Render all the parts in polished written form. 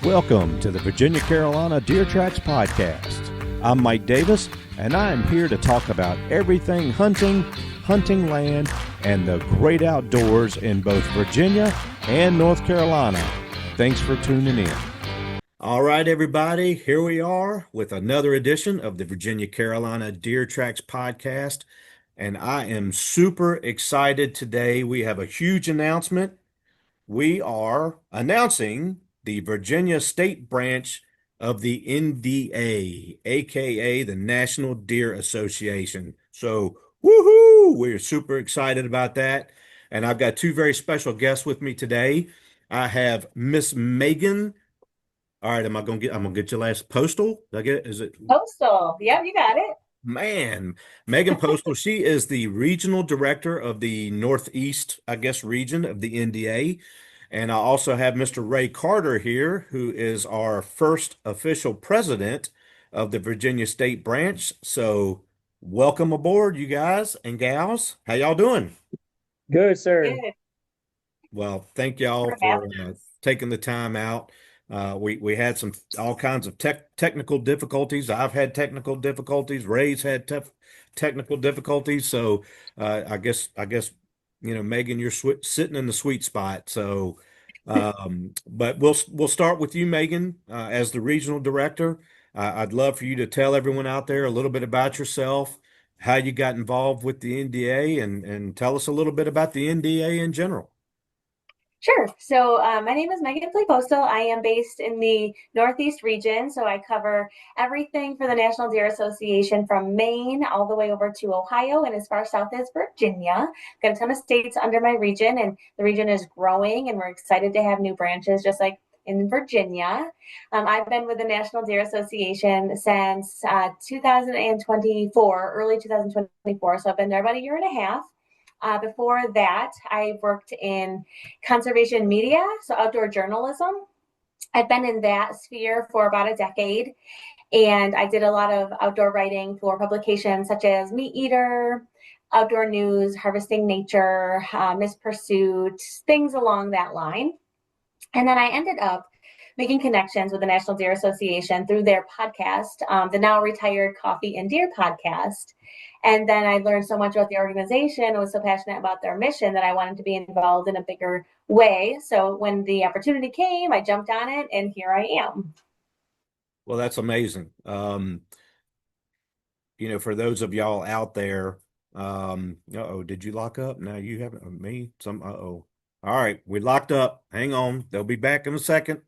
Welcome to the Virginia Carolina Deer Tracts podcast. I'm Mike Davis, and I am here to talk about everything hunting, hunting land, and the great outdoors in both Virginia and North Carolina. Thanks for tuning in. All right, everybody, here we are with another edition of the Virginia Carolina Deer Tracts podcast, and I am super excited today. We have a huge announcement. We are announcing the Virginia State Branch of the NDA, aka the National Deer Association. So, woohoo! We're super excited about that. And I've got two very special guests with me today. I have Miss Megan. All right, I'm gonna get your last Postal. Did I get it? Is it Postal? Yep, you got it. Man, Megan Postal, she is the regional director of the Northeast, I guess, region of the NDA. And I also have Mr. Ray Carter here, who is our first official president of the Virginia State Branch. So welcome aboard, you guys and gals. How y'all doing? Good, sir. Good. Well, thank y'all For for having us. taking the time out. We had all kinds of technical difficulties. I've had technical difficulties. Ray's had technical difficulties. So I guess Megan, you're sitting in the sweet spot. So, but we'll start with you, Megan, as the regional director. I'd love for you to tell everyone out there a little bit about yourself, how you got involved with the NDA, and tell us a little bit about the NDA in general. Sure. So my name is Megan Postal. I am based in the Northeast region. So I cover everything for the National Deer Association from Maine all the way over to Ohio and as far south as Virginia. Got a ton of states under my region, and the region is growing, and we're excited to have new branches just like in Virginia. I've been with the National Deer Association since 2024, early 2024. So I've been there about a year and a half. Before that, I worked in conservation media, so outdoor journalism. I've been in that sphere for about a decade, and I did a lot of outdoor writing for publications such as Meat Eater, Outdoor News, Harvesting Nature, Miss Pursuit, things along that line. And then I ended up making connections with the National Deer Association through their podcast, the now retired Coffee and Deer podcast. And then I learned so much about the organization and was so passionate about their mission that I wanted to be involved in a bigger way. So when the opportunity came, I jumped on it, and here I am. Well, that's amazing. For those of y'all out there, did you lock up? No, you haven't. Me? All right, we locked up. Hang on. They'll be back in a second.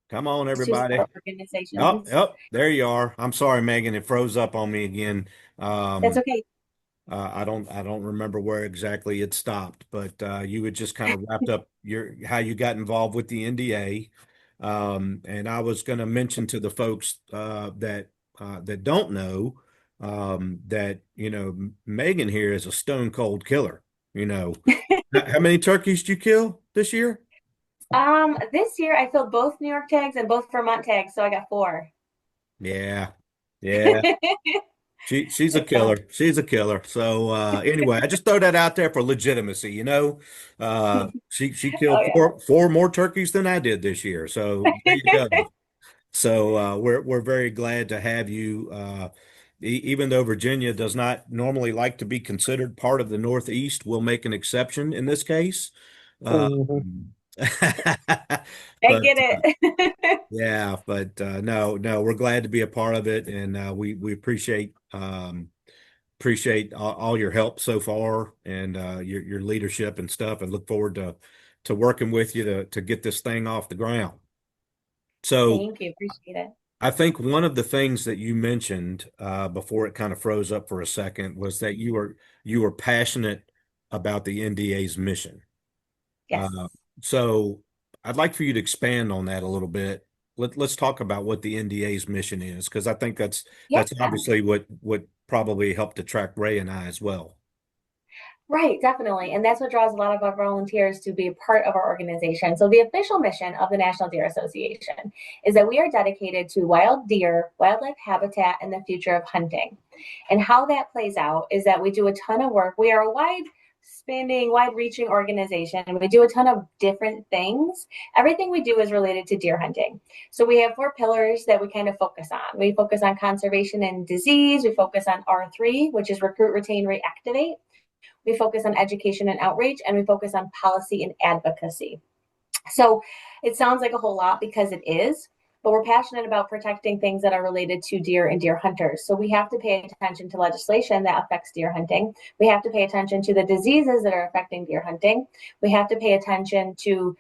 Come on, everybody. Yep, there you are. I'm sorry, Megan. It froze up on me again. That's okay. I don't remember where exactly it stopped, but you had just kind of wrapped up how you got involved with the NDA. And I was going to mention to the folks that don't know that Megan here is a stone cold killer. How many turkeys did you kill this year? This year I filled both New York tags and both Vermont tags, so I got 4. Yeah. She's a killer. She's a killer. So anyway, I just throw that out there for legitimacy. She killed four more turkeys than I did this year. So there you go. So we're very glad to have you. Even though Virginia does not normally like to be considered part of the Northeast, we'll make an exception in this case. I get it. Yeah, but no, we're glad to be a part of it, and we appreciate all your help so far and your leadership and stuff, and look forward to working with you to get this thing off the ground. So thank you, appreciate it. I think one of the things that you mentioned before it kind of froze up for a second was that you were passionate about the NDA's mission. Yes. So I'd like for you to expand on that a little bit. Let's talk about what the NDA's mission is, because I think that's obviously what probably helped attract Ray and I as well. Right, definitely. And that's what draws a lot of our volunteers to be a part of our organization. So the official mission of the National Deer Association is that we are dedicated to wild deer, wildlife habitat, and the future of hunting. And how that plays out is that we do a ton of work. We are a wide spanning, wide-reaching organization, and we do a ton of different things. Everything we do is related to deer hunting. So we have 4 pillars that we kind of focus on. We focus on conservation and disease. We focus on R3, which is recruit, retain, reactivate. We focus on education and outreach, and we focus on policy and advocacy. So it sounds like a whole lot because it is, but we're passionate about protecting things that are related to deer and deer hunters. So we have to pay attention to legislation that affects deer hunting. We have to pay attention to the diseases that are affecting deer hunting. We have to pay attention to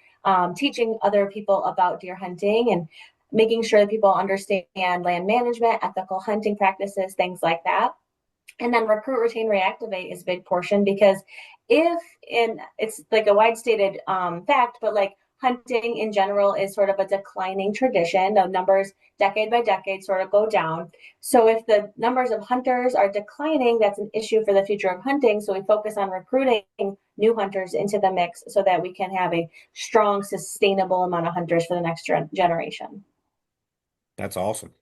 teaching other people about deer hunting and making sure that people understand land management, ethical hunting practices, things like that. And then recruit, retain, reactivate is a big portion because it's like a wide stated fact, but like hunting in general is sort of a declining tradition. The numbers decade by decade sort of go down. So if the numbers of hunters are declining, that's an issue for the future of hunting. So we focus on recruiting new hunters into the mix so that we can have a strong, sustainable amount of hunters for the next generation. That's awesome.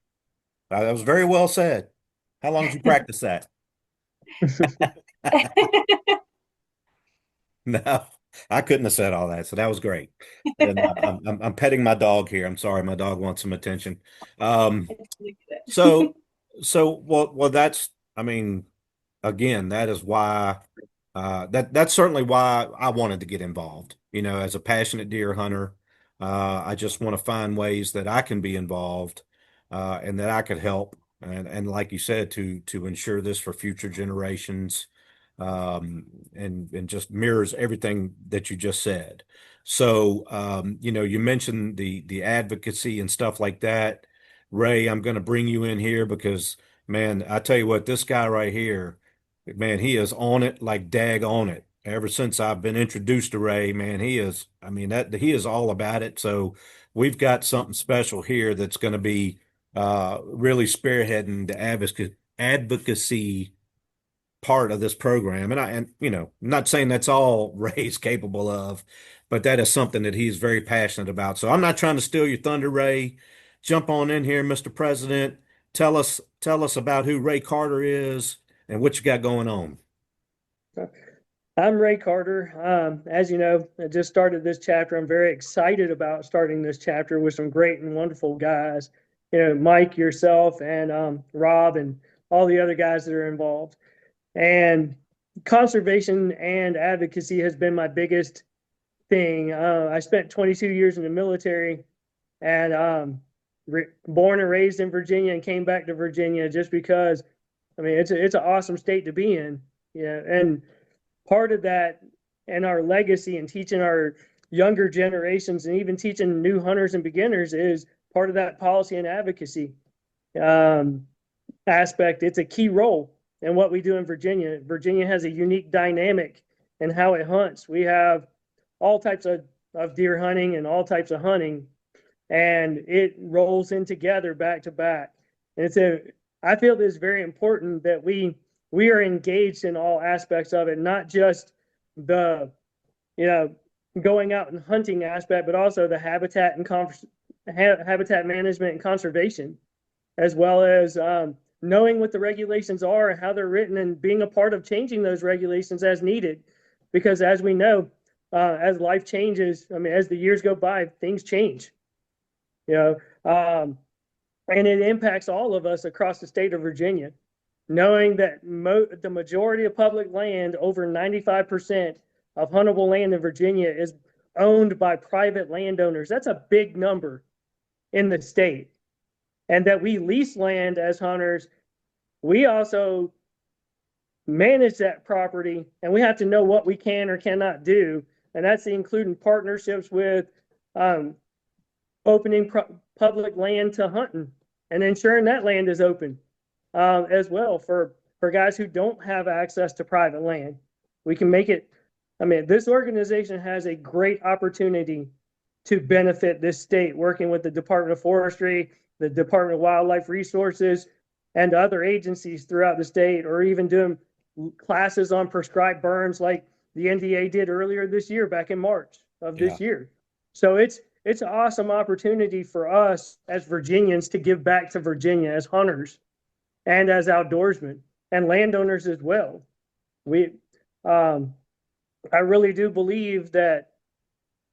That was very well said. How long did you practice that? No, I couldn't have said all that. So that was great. And I'm petting my dog here. I'm sorry, my dog wants some attention. So well, that's, I mean, again, that is why that's certainly why I wanted to get involved. You know, as a passionate deer hunter, I just want to find ways that I can be involved and that I could help. And like you said, to ensure this for future generations, and just mirrors everything that you just said. So, you know, you mentioned the advocacy and stuff like that. Ray, I'm going to bring you in here because, man, I tell you what, this guy right here, man, he is on it like dag on it. Ever since I've been introduced to Ray, man, he is, I mean, that he is all about it. So we've got something special here that's going to be really spearheading the advocacy part of this program. And you know, I'm not saying that's all Ray's capable of, but that is something that he's very passionate about. So I'm not trying to steal your thunder, Ray. Jump on in here, Mr. President. Tell us about who Ray Carter is and what you got going on. I'm Ray Carter. As you know, I just started this chapter. I'm very excited about starting this chapter with some great and wonderful guys. You know, Mike, yourself, and Rob, and all the other guys that are involved. And conservation and advocacy has been my biggest thing. I spent 22 years in the military, and born and raised in Virginia, and came back to Virginia just because, I mean, it's an awesome state to be in. Yeah, and part of that and our legacy and teaching our younger generations and even teaching new hunters and beginners is part of that policy and advocacy aspect. It's a key role in what we do in Virginia. Virginia has a unique dynamic in how it hunts. We have all types of deer hunting and all types of hunting, and it rolls in together back to back. And I feel it's very important that we are engaged in all aspects of it, not just the, you know, going out and hunting aspect, but also the habitat and habitat management and conservation, as well as knowing what the regulations are and how they're written, and being a part of changing those regulations as needed. Because as we know, as life changes, I mean, as the years go by, things change, you know, and it impacts all of us across the state of Virginia. Knowing that the majority of public land, over 95% of huntable land in Virginia, is owned by private landowners. That's a big number in the state. And that we lease land as hunters, we also manage that property, and we have to know what we can or cannot do. And that's including partnerships with opening public land to hunting and ensuring that land is open as well for guys who don't have access to private land. We can make it, I mean, this organization has a great opportunity to benefit this state, working with the Department of Forestry, the Department of Wildlife Resources, and other agencies throughout the state, or even doing classes on prescribed burns like the NDA did earlier this year, back in March of this year. So it's an awesome opportunity for us as Virginians to give back to Virginia as hunters and as outdoorsmen and landowners as well. I really do believe that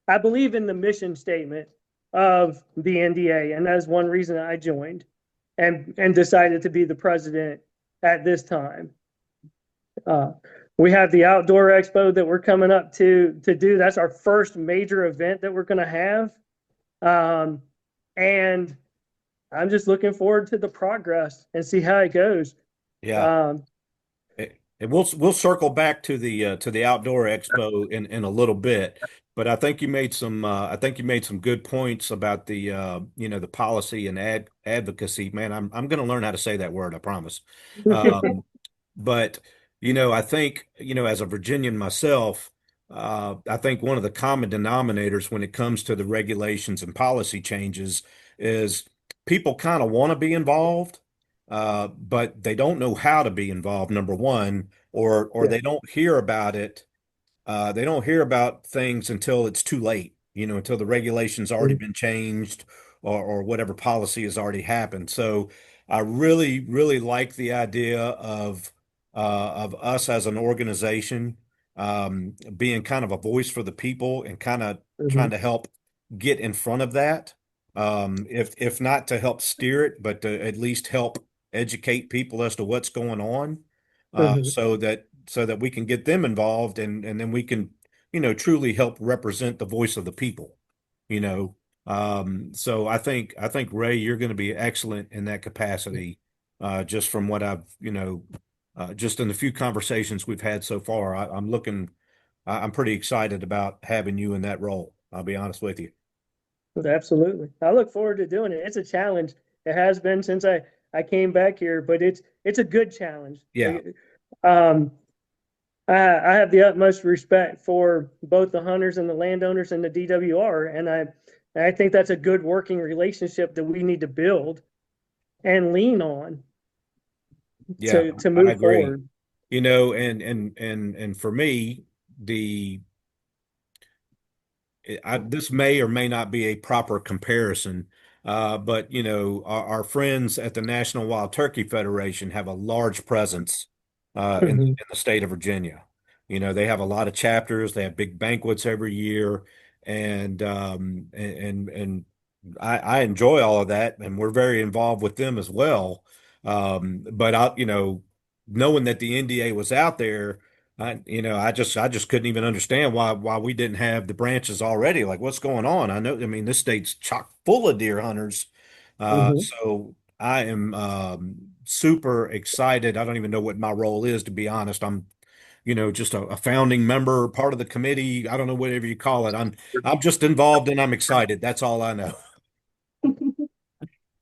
I believe in the mission statement of the NDA, and that's one reason I joined and decided to be the president at this time. We have the outdoor expo that we're coming up to do. That's our first major event that we're going to have, and I'm just looking forward to the progress and see how it goes. Yeah. And we'll circle back to the outdoor expo in a little bit, but I think you made some good points about the the policy and advocacy. Man, I'm going to learn how to say that word, I promise. But I think as a Virginian myself, I think one of the common denominators when it comes to the regulations and policy changes is people kind of want to be involved, but they don't know how to be involved, number one, or Yeah. they don't hear about it. They don't hear about things until it's too late, until the regulations already been changed or whatever policy has already happened. So I really, really like the idea of us as an organization being kind of a voice for the people and kind of trying Mhm. to help get in front of that. If not to help steer it, but to at least help educate people as to what's going on, Mhm. so that we can get them involved and then we can, truly help represent the voice of the people, you know. So I think Ray, you're going to be excellent in that capacity, just from what I've, just in the few conversations we've had so far. I'm pretty excited about having you in that role. I'll be honest with you. Absolutely. I look forward to doing it. It's a challenge. It has been since I came back here, but it's a good challenge. Yeah. Um, I have the utmost respect for both the hunters and the landowners and the DWR, and I think that's a good working relationship that we need to build and lean on Yeah, to I move agree. forward. And for me, the this may or may not be a proper comparison, but our friends at the National Wild Turkey Federation have a large presence in the state of Virginia. They have a lot of chapters. They have big banquets every year, and I enjoy all of that, and we're very involved with them as well. But knowing that the NDA was out there. I just couldn't even understand why we didn't have the branches already. Like, what's going on? I mean, this state's chock full of deer hunters. Mhm. So I am super excited. I don't even know what my role is, to be honest. I'm, just a founding member, part of the committee. I don't know, whatever you call it. I'm just involved and I'm excited. That's all I know.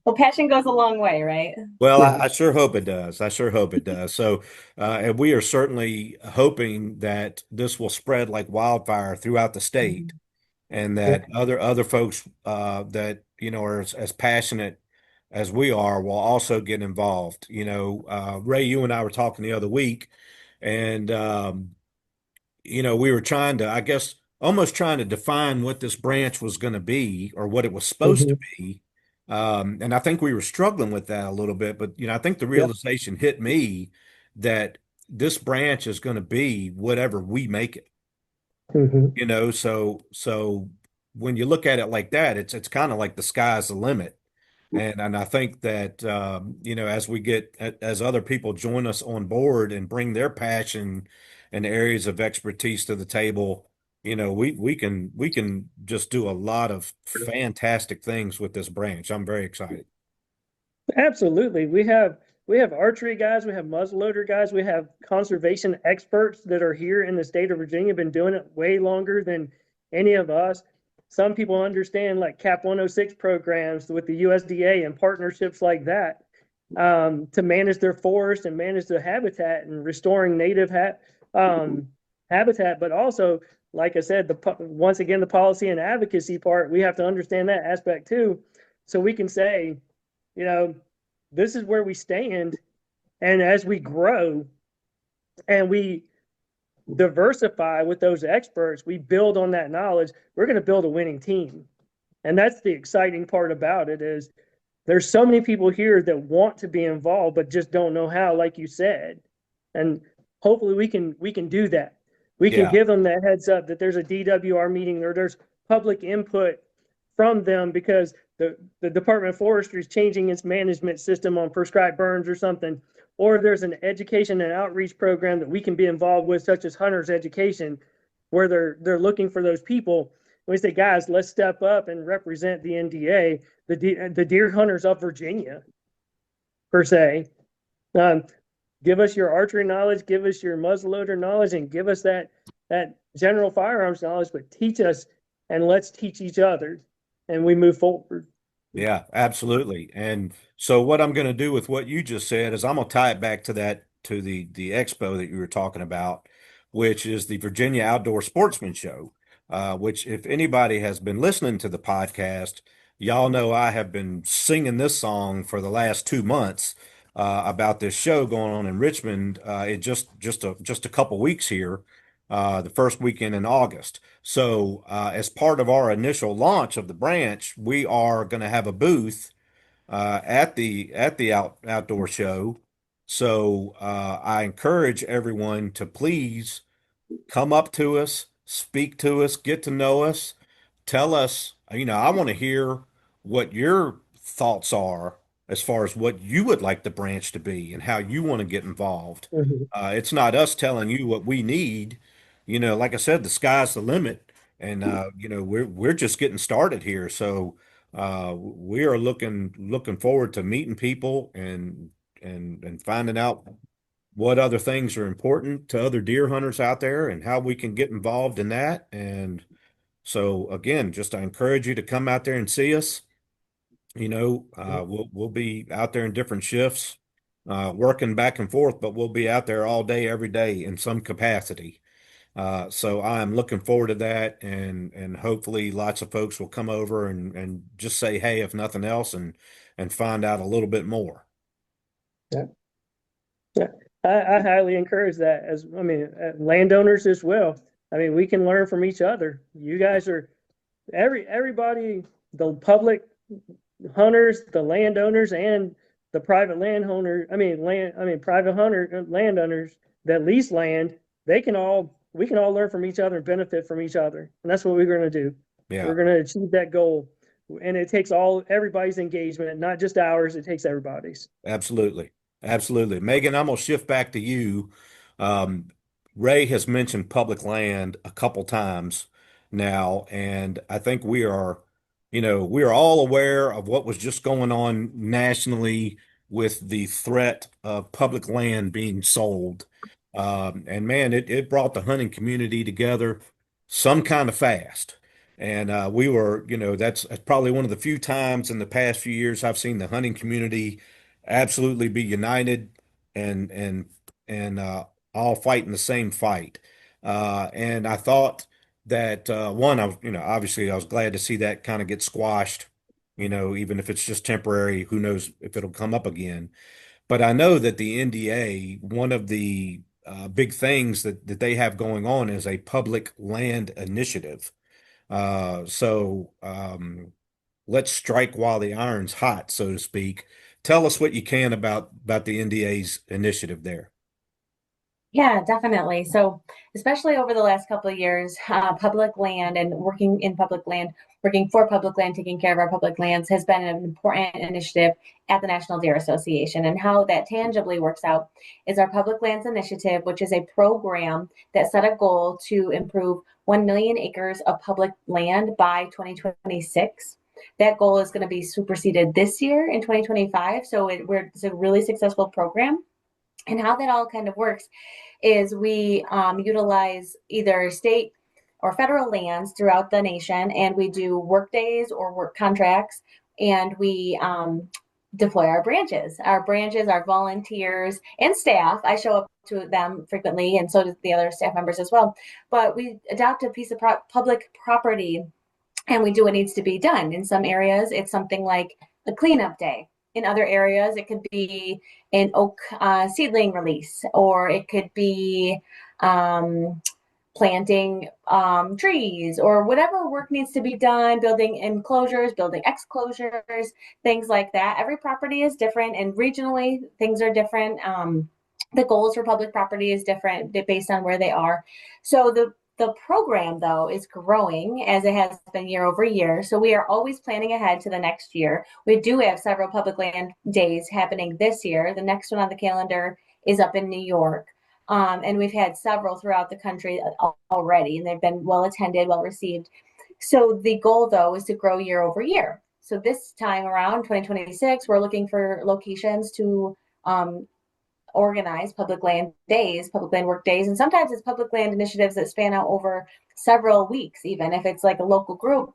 Well, passion goes a long way, right? Well, Yeah. I sure hope it does. I sure hope it does. So, and we are certainly hoping that this will spread like wildfire throughout the state, and Yeah. that other folks that are as passionate as we are will also get involved. Ray, you and I were talking the other week, and we were trying to, I guess, almost trying to define what this branch was going to be or what it was supposed to Mhm. be. And I think we were struggling with that a little bit, but I think the Yep. realization hit me that this branch is going to be whatever we make it. Mhm. So when you look at it like that, it's kind of like the sky's the limit. And I think that as as other people join us on board and bring their passion and areas of expertise to the table, we can just do a lot of fantastic things with this branch. I'm very excited. Absolutely. We have archery guys, we have muzzleloader guys, we have conservation experts that are here in the state of Virginia, been doing it way longer than any of us. Some people understand like CAP 106 programs with the USDA and partnerships like that, to manage their forest and manage the habitat and restoring native habitat. But also, like I said, once again, the policy and advocacy part, we have to understand that aspect too. So we can say, you know, this is where we stand. And as we grow and we diversify with those experts, we build on that knowledge, we're going to build a winning team. And that's the exciting part about it is there's so many people here that want to be involved, but just don't know how, like you said. And hopefully we can do that. We can Yeah. give them that heads up that there's a DWR meeting or there's public input from them because the Department of Forestry is changing its management system on prescribed burns or something, or there's an education and outreach program that we can be involved with, such as Hunters Education, where they're looking for those people. We say, guys, let's step up and represent the NDA, the deer hunters of Virginia, per se. Give us your archery knowledge, give us your muzzleloader knowledge, and give us that general firearms knowledge, but teach us and let's teach each other, and we move forward. Yeah, absolutely. And so what I'm going to do with what you just said is I'm going to tie it back to the expo that you were talking about, which is the Virginia Outdoor Sportsman Show, which if anybody has been listening to the podcast, y'all know I have been singing this song for the last 2 months about this show going on in Richmond. It just a couple weeks here, the first weekend in August. So, as part of our initial launch of the branch, we are going to have a booth at the outdoor show. So, I encourage everyone to please come up to us, speak to us, get to know us, tell us, I want to hear what your thoughts are as far as what you would like the branch to be and how you want to get involved. Mhm. It's not us telling you what we need. Like I said, the sky's the limit, and we're just getting started here. So we are looking forward to meeting people and finding out what other things are important to other deer hunters out there and how we can get involved in that. And so again, just I encourage you to come out there and see us. We'll be out there in different shifts, working back and forth, but we'll be out there all day, every day in some capacity. So I'm looking forward to that, and hopefully lots of folks will come over and just say hey, if nothing else, and find out a little bit more. Yeah. Yeah. I highly encourage that, as I mean, landowners as well. I mean, we can learn from each other. You guys are everybody, the public hunters, the landowners, and the private landowner. Private landowners that lease land. We can all learn from each other and benefit from each other, and that's what we're going to do. Yeah, We're going to achieve that goal, and it takes everybody's engagement, not just ours. It takes everybody's. absolutely. Absolutely. Megan, I'm gonna shift back to you. Um, Ray has mentioned public land a couple times now, and I think we are all aware of what was just going on nationally with the threat of public land being sold. And man, it brought the hunting community together some kind of fast. And we were, that's probably one of the few times in the past few years I've seen the hunting community absolutely be united and all fighting the same fight. And I thought that one, I was, obviously I was glad to see that kind of get squashed, even if it's just temporary, who knows if it'll come up again. But I know that the NDA, one of the big things that they have going on is a public land initiative. So let's strike while the iron's hot, so to speak. Tell us what you can about the NDA's initiative there. Yeah, definitely. So, especially over the last couple of years, public land and working for public land, taking care of our public lands has been an important initiative at the National Deer Association. And how that tangibly works out is our Public Lands Initiative, which is a program that set a goal to improve 1 million acres of public land by 2026. That goal is going to be superseded this year in 2025. So it's a really successful program. And how that all kind of works is we utilize either state or federal lands throughout the nation, and we do work days or work contracts, and we deploy our branches. Our branches, our volunteers, and staff. I show up to them frequently, and so do the other staff members as well. But we adopt a piece of public property, and we do what needs to be done. In some areas, it's something like a cleanup day. In other areas, it could be an oak seedling release, or it could be planting trees, or whatever work needs to be done, building enclosures, building exclosures, things like that. Every property is different, and regionally, things are different. The goals for public property is different based on where they are. So the program, though, is growing as it has been year over year. So we are always planning ahead to the next year. We do have several public land days happening this year. The next one on the calendar is up in New York. And we've had several throughout the country already, and they've been well attended, well received. So the goal, though, is to grow year over year. So this time around, 2026, we're looking for locations to organize public land days, public land work days, and sometimes it's public land initiatives that span out over several weeks, even if it's like a local group,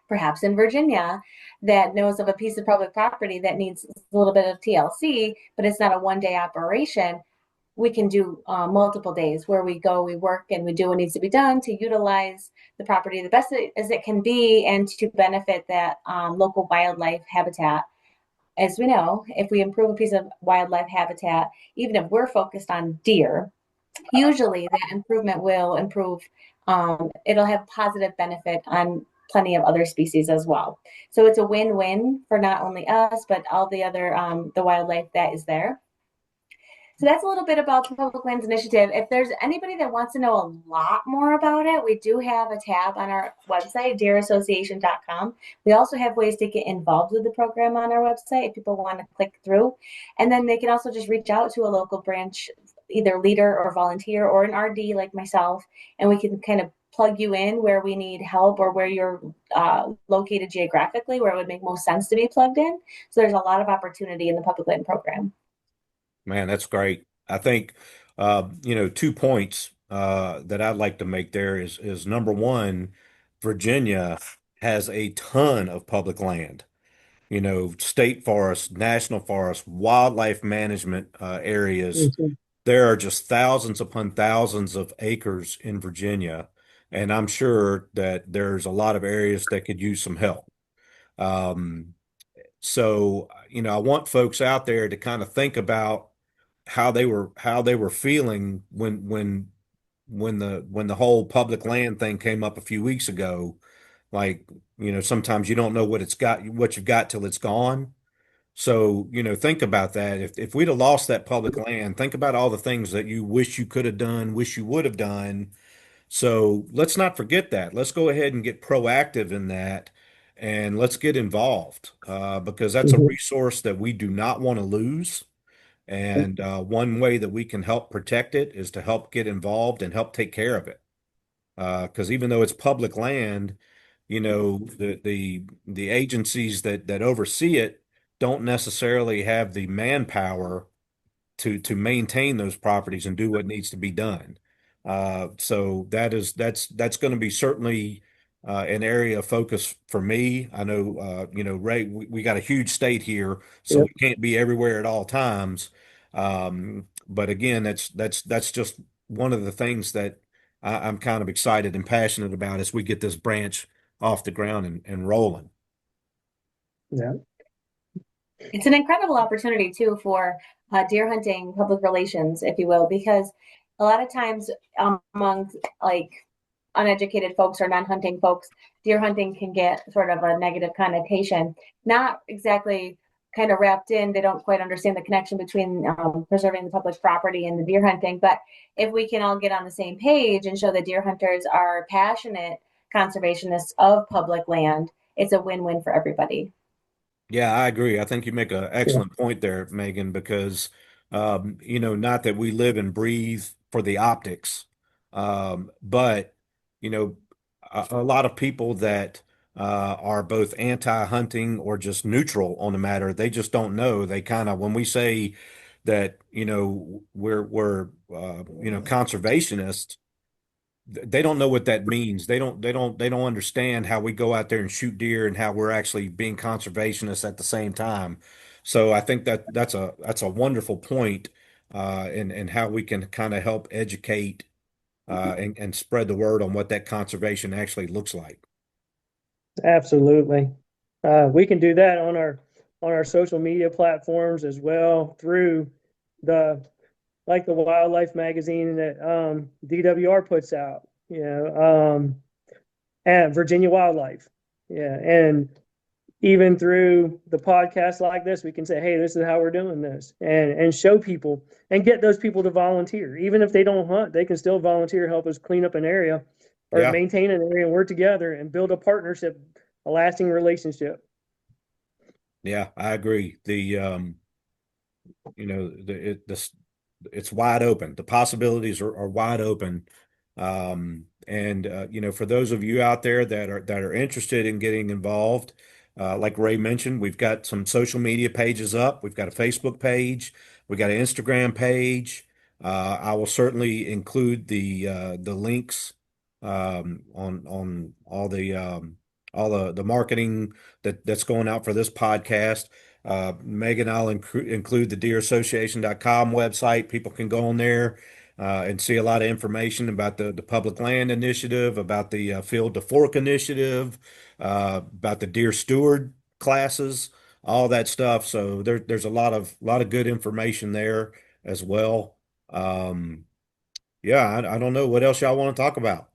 perhaps in Virginia, that knows of a piece of public property that needs a little bit of TLC, but it's not a one-day operation. We can do multiple days where we go, we work, and we do what needs to be done to utilize the property the best as it can be and to benefit that local wildlife habitat. As we know, if we improve a piece of wildlife habitat, even if we're focused on deer, usually that improvement will improve, it'll have positive benefit on plenty of other species as well. So it's a win-win for not only us, but all the other, the wildlife that is there. So that's a little bit about the Public Lands Initiative. If there's anybody that wants to know a lot more about it, we do have a tab on our website, deerassociation.com. We also have ways to get involved with the program on our website if people want to click through. And then they can also just reach out to a local branch, either leader or volunteer or an RD like myself, and we can kind of plug you in where we need help or where you're located geographically, where it would make most sense to be plugged in. So there's a lot of opportunity in the public land program. Man, that's great. I think, 2 points that I'd like to make there is number one, Virginia has a ton of public land, state forests, national forests, wildlife management areas. There are just thousands upon thousands of acres in Virginia, and I'm sure that there's a lot of areas that could use some help. So, I want folks out there to kind of think about how they were feeling when the whole public land thing came up a few weeks ago. Like, sometimes you don't know what you've got till it's gone. So, think about that. If we'd have lost that public land, think about all the things that you wish you could have done, wish you would have done. So let's not forget that. Let's go ahead and get proactive in that and let's get involved because that's a resource that we do not want to lose. And one way that we can help protect it is to help get involved and help take care of it. Because even though it's public land, the agencies that oversee it don't necessarily have the manpower to maintain those properties and do what needs to be done. So that's going to be certainly an area of focus for me. I know, Ray, we got a huge state here, so we can't be everywhere at all times. But again, that's just one of the things that I'm kind of excited and passionate about as we get this branch off the ground and rolling. Yeah. It's an incredible opportunity too for deer hunting public relations, if you will, because a lot of times among like uneducated folks or non-hunting folks, deer hunting can get sort of a negative connotation, not exactly kind of wrapped in. They don't quite understand the connection between preserving the public property and the deer hunting. But if we can all get on the same page and show that deer hunters are passionate conservationists of public land, it's a win-win for everybody. Yeah, I agree. I think you make an excellent point there, Megan, because, not that we live and breathe for the optics, but, a lot of people that are both anti-hunting or just neutral on the matter, they just don't know. They kind of, when we say that, we're conservationists, they don't know what that means. They don't understand how we go out there and shoot deer and how we're actually being conservationists at the same time. So I think that's a wonderful point and how we can kind of help educate and spread the word on what that conservation actually looks like. Absolutely. We can do that on our social media platforms as well through the wildlife magazine that DWR puts out, and Virginia Wildlife. Yeah. And, even through the podcast like this, we can say, hey, this is how we're doing this, and show people and get those people to volunteer. Even if they don't hunt, they can still volunteer, help us clean up an area or Yeah. maintain an area and work together and build a partnership, a lasting relationship. Yeah, I agree. It's wide open. The possibilities are wide open. For those of you out there that are interested in getting involved, like Ray mentioned, we've got some social media pages up. We've got a Facebook page. We got an Instagram page. I will certainly include the links on all the marketing that's going out for this podcast. Megan, I'll include the deerassociation.com website. People can go on there and see a lot of information about the public land initiative, about the field to fork initiative, about the deer steward classes, all that stuff. So there's a lot of good information there as well. Yeah, I don't know what else y'all want to talk about.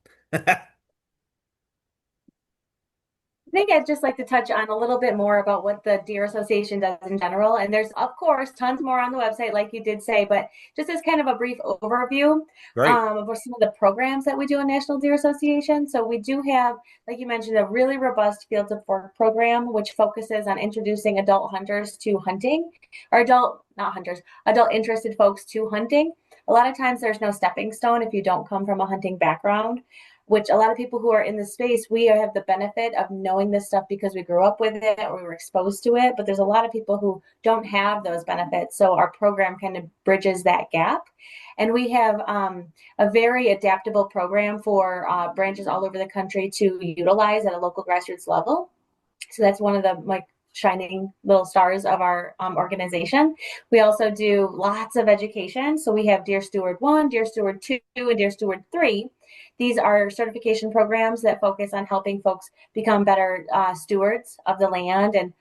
I think I'd just like to touch on a little bit more about what the Deer Association does in general. And there's, of course, tons more on the website, like you did say, but just as kind of a brief overview Great. of some of the programs that we do in National Deer Association. So we do have, like you mentioned, a really robust field to fork program, which focuses on introducing adult hunters to hunting, or not hunters, adult interested folks to hunting. A lot of times there's no stepping stone if you don't come from a hunting background, which a lot of people who are in the space, we have the benefit of knowing this stuff because we grew up with it or we were exposed to it. But there's a lot of people who don't have those benefits. So our program kind of bridges that gap. And we have a very adaptable program for branches all over the country to utilize at a local grassroots level. So that's one of the shining little stars of our organization. We also do lots of education. So we have Deer Steward 1, Deer Steward 2, and Deer Steward 3. These are certification programs that focus on helping folks become better stewards of the land and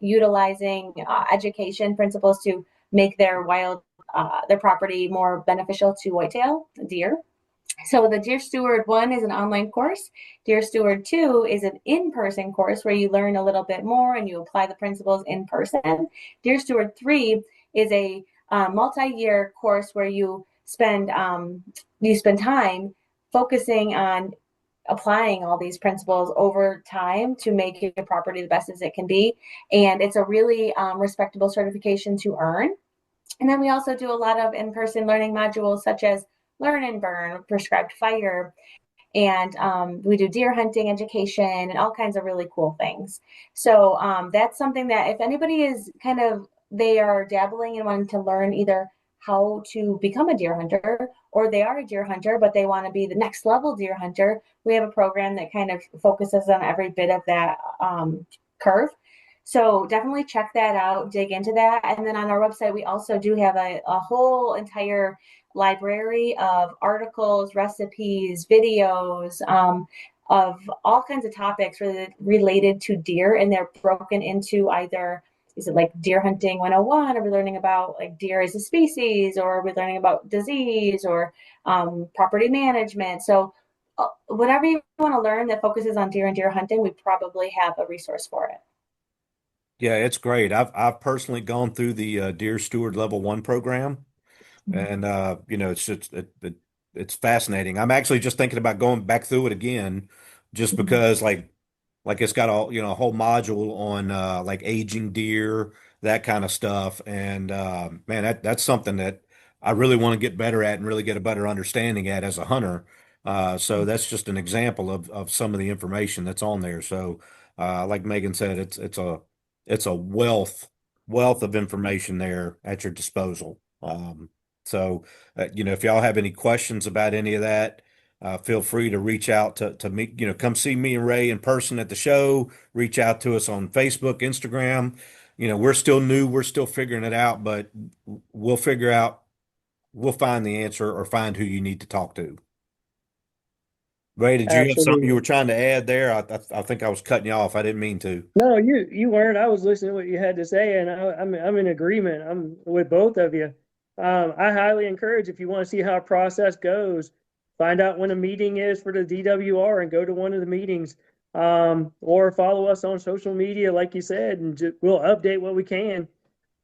utilizing education principles to make their property more beneficial to whitetail deer. So the Deer Steward 1 is an online course. Deer Steward 2 is an in-person course where you learn a little bit more and you apply the principles in person. Deer Steward 3 is a multi-year course where you spend time focusing on applying all these principles over time to make your property the best as it can be. And it's a really respectable certification to earn. And then we also do a lot of in-person learning modules such as Learn and Burn, Prescribed Fire, and we do deer hunting education and all kinds of really cool things. So that's something that if anybody is they are dabbling and wanting to learn either how to become a deer hunter or they are a deer hunter, but they want to be the next level deer hunter, we have a program that kind of focuses on every bit of that curve. So definitely check that out, dig into that. And then on our website, we also do have a whole entire library of articles, recipes, videos, of all kinds of topics related to deer. And they're broken into either, is it like Deer Hunting 101? Are we learning about like deer as a species? Or are we learning about disease or property management? So whatever you want to learn that focuses on deer and deer hunting, we probably have a resource for it. Yeah, it's great. I've personally gone through the Deer Steward Level 1 program, and it's fascinating. I'm actually just thinking about going back through it again, just because like it's got a whole module on like aging deer, that kind of stuff. And man, that's something that I really want to get better at and really get a better understanding at as a hunter. So that's just an example of some of the information that's on there. So like Megan said, it's a wealth of information there at your disposal. If y'all have any questions about any of that, feel free to reach out to me, come see me and Ray in person at the show, reach out to us on Facebook, Instagram. We're still new, we're still figuring it out, but we'll find the answer or find who you need to talk to. Ray, did you have something you were Absolutely. trying to add there? I think I was cutting you off. I didn't mean to. No, you weren't. I was listening to what you had to say, and I'm in agreement. I'm with both of you. I highly encourage, if you want to see how a process goes, find out when a meeting is for the DWR and go to one of the meetings. or follow us on social media, like you said, and we'll update what we can.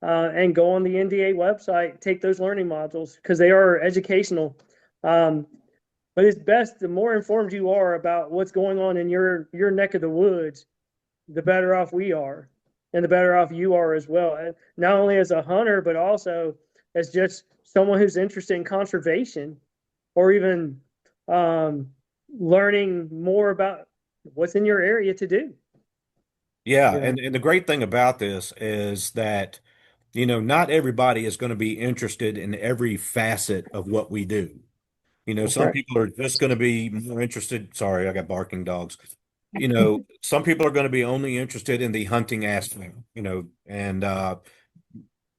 And go on the NDA website, take those learning modules because they are educational. Um, but it's best the more informed you are about what's going on in your neck of the woods, the better off we are, and the better off you are as well. And not only as a hunter, but also as just someone who's interested in conservation, or even learning more about what's in your area to do. Yeah, You know? and the great thing about this is that, not everybody is going to be interested in every facet of what we do. That's Some right. people are just going to be more interested. Sorry, I got barking dogs. Some people are going to be only interested in the hunting aspect, and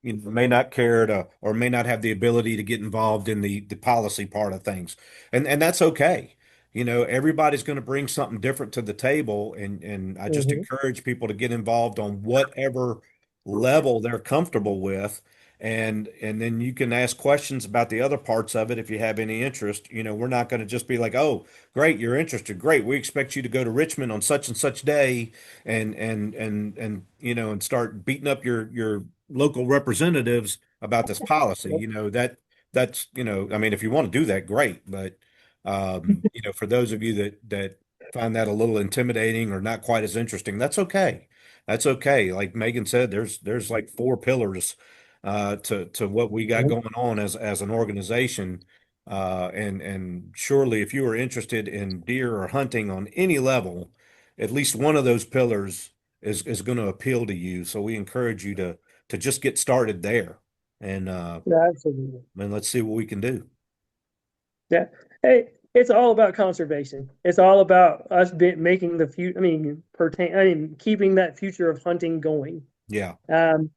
may not care to or may not have the ability to get involved in the policy part of things. And that's okay. Everybody's going to bring something different to the table, and I just Mm-hmm. encourage people to get involved on whatever level they're comfortable with. And then you can ask questions about the other parts of it if you have any interest. We're not going to just be like, "Oh, great, you're interested. Great. We expect you to go to Richmond on such and such day and and start beating up your local representatives about this policy." That's, I mean, if you want to do that, great. But for those of you that find that a little intimidating or not quite as interesting, that's okay. That's okay. Like Megan said, there's like four pillars to what we got going on as an organization. And surely if you are interested in deer or hunting on any level, at least one of those pillars is going to appeal to you. So we encourage you to just get started there, and Yeah, absolutely. and let's see what we can do. Yeah. Hey, it's all about conservation. It's all about us making the future. Keeping that future of hunting going. Yeah, And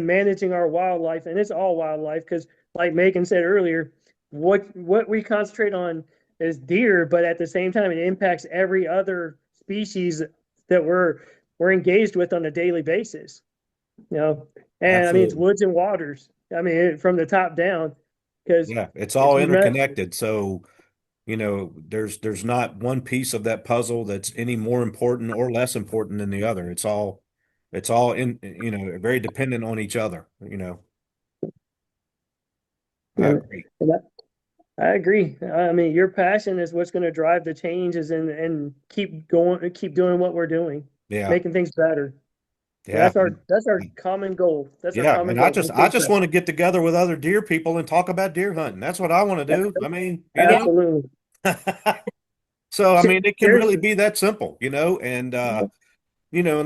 managing our wildlife, and it's all wildlife because, like Megan said earlier, what we concentrate on is deer, but at the same time, it impacts every other species that we're engaged with on a daily basis. You know, and I mean it's absolutely. woods and waters. I mean from the top down, because Yeah, it's if all you met interconnected. So, there's not one piece of that puzzle that's any more important or less important than the other. It's all in, very dependent on each other. I and, agree. and I agree. I mean, your passion is what's going to drive the changes and keep going, keep doing what we're doing, Yeah. making things better. And Yeah. that's our common goal. That's our Yeah. common And I goal. just Make I things just better. want to get together with other deer people and talk about deer hunting. That's what I want to do. I mean, Absolutely. So I mean, it can really Seriously. be that simple. And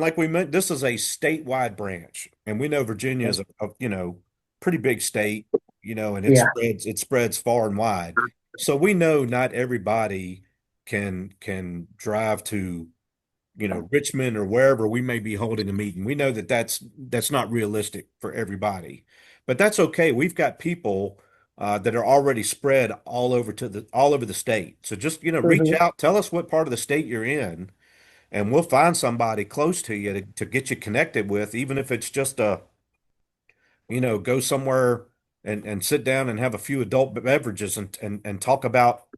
like we meant, this is a statewide branch, and we know Virginia is a pretty big state, and Yeah. it spreads far and wide. So we know not everybody can drive to, Richmond or wherever we may be holding a meeting. We know that that's not realistic for everybody, but that's okay. We've got people that are already spread all over the state. So just, reach Hmm. out, tell us what part of the state you're in, and we'll find somebody close to you to get you connected with, even if it's just go somewhere and sit down and have a few adult beverages and talk about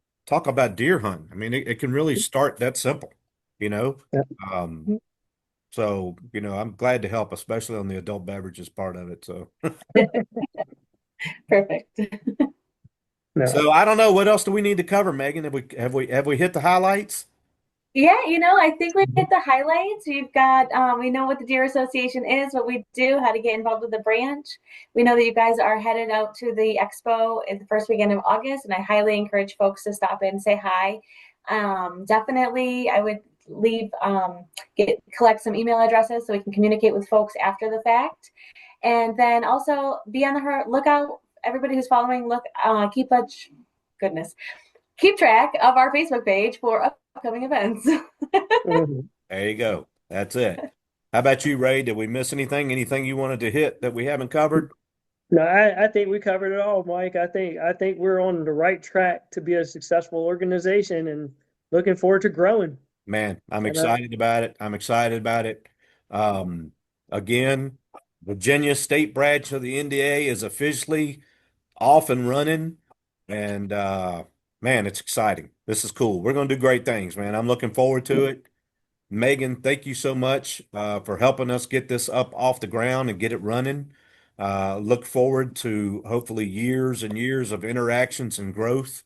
deer hunting. I mean, it can really start that simple, you know. Yeah. Um, so, I'm glad to help, especially on the adult beverages part of it. So, Perfect. No. so I don't know, what else do we need to cover, Megan? Have we hit the highlights? Yeah, I think we hit the highlights. We've got, we know what the Deer Association is, what we do, how to get involved with the branch. We know that you guys are headed out to the expo in the first weekend of August, and I highly encourage folks to stop in and say hi. Definitely, I would collect some email addresses so we can communicate with folks after the fact, and then also be on the lookout. Everybody who's following, keep track of our Facebook page for upcoming events. Mhm. There you go. That's it. How about you, Ray? Did we miss anything? Anything you wanted to hit that we haven't covered? No, I think we covered it all, Mike. I think we're on the right track to be a successful organization and looking forward to growing. Man, I'm And excited about it. I'm excited about it. Um, Again, Virginia State branch of the NDA is officially off and running, and man, it's exciting. This is cool. We're going to do great things, man. I'm looking forward to it. Megan, thank you so much for helping us get this up off the ground and get it running. Look forward to hopefully years and years of interactions and growth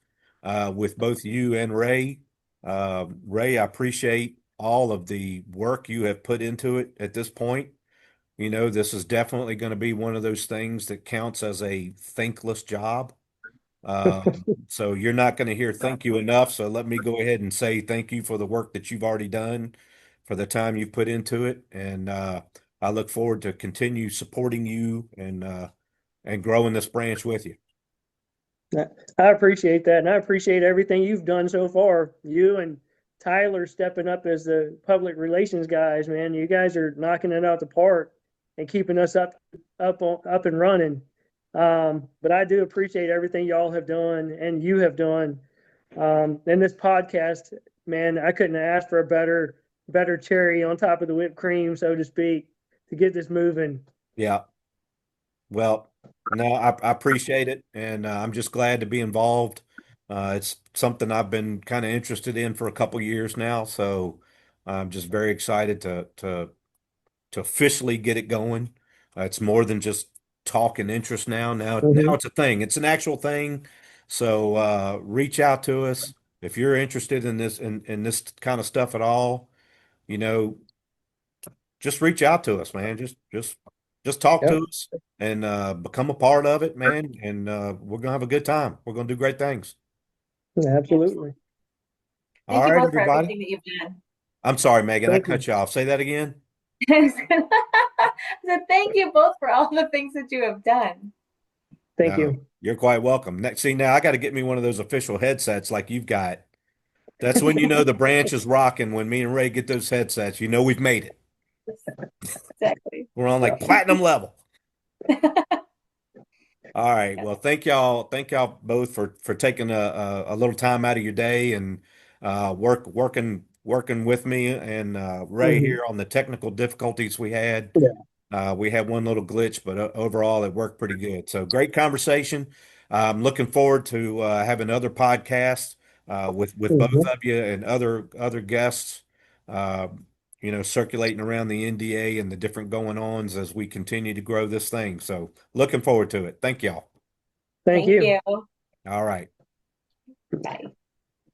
with both you and Ray. Ray, I appreciate all of the work you have put into it at this point. You know, this is definitely going to be one of those things that counts as a thankless job. So you're not going to hear thank you enough. So let me go ahead and say thank you for the work that you've already done, for the time you've put into it. And I look forward to continue supporting you and growing this branch with you. I appreciate that, and I appreciate everything you've done so far. You and Tyler stepping up as the public relations guys, man. You guys are knocking it out the park and keeping us up and running. But I do appreciate everything y'all have done and you have done. And this podcast, man, I couldn't ask for a better cherry on top of the whipped cream, so to speak, to get this moving. Yeah. Well, no, I appreciate it, and I'm just glad to be involved. It's something I've been kind of interested in for a couple years now, so I'm just very excited to officially get it going. It's more than just talk and interest now. Now it's a thing. It's an actual thing. So reach out to us if you're interested in this kind of stuff at all. You know, just reach out to us, man. Just talk to us and become a part of it, man. And we're gonna have a good time. We're gonna do great things. Absolutely. All Thank you right, both for everybody. everything that you've done. I'm sorry, Megan. I Thank cut you off. Say that again. So thank you both for all the things that you have done. Thank No, you. you're quite welcome. Next, see, now I got to get me one of those official headsets like you've got. That's when you know the branch is rocking. When me and Ray get those headsets, you know we've made it. Exactly. We're on like platinum level. All right. Well, thank y'all. Thank y'all both for taking a little time out of your day and working with me and Ray here on the technical difficulties we had. We had one little glitch, but overall it worked pretty good. So great conversation. I'm looking forward to having other podcasts with both of you and other guests. Uh, you know, circulating around the NDA and the different going ons as we continue to grow this thing. So looking forward to it. Thank y'all. Thank you. All right. Bye.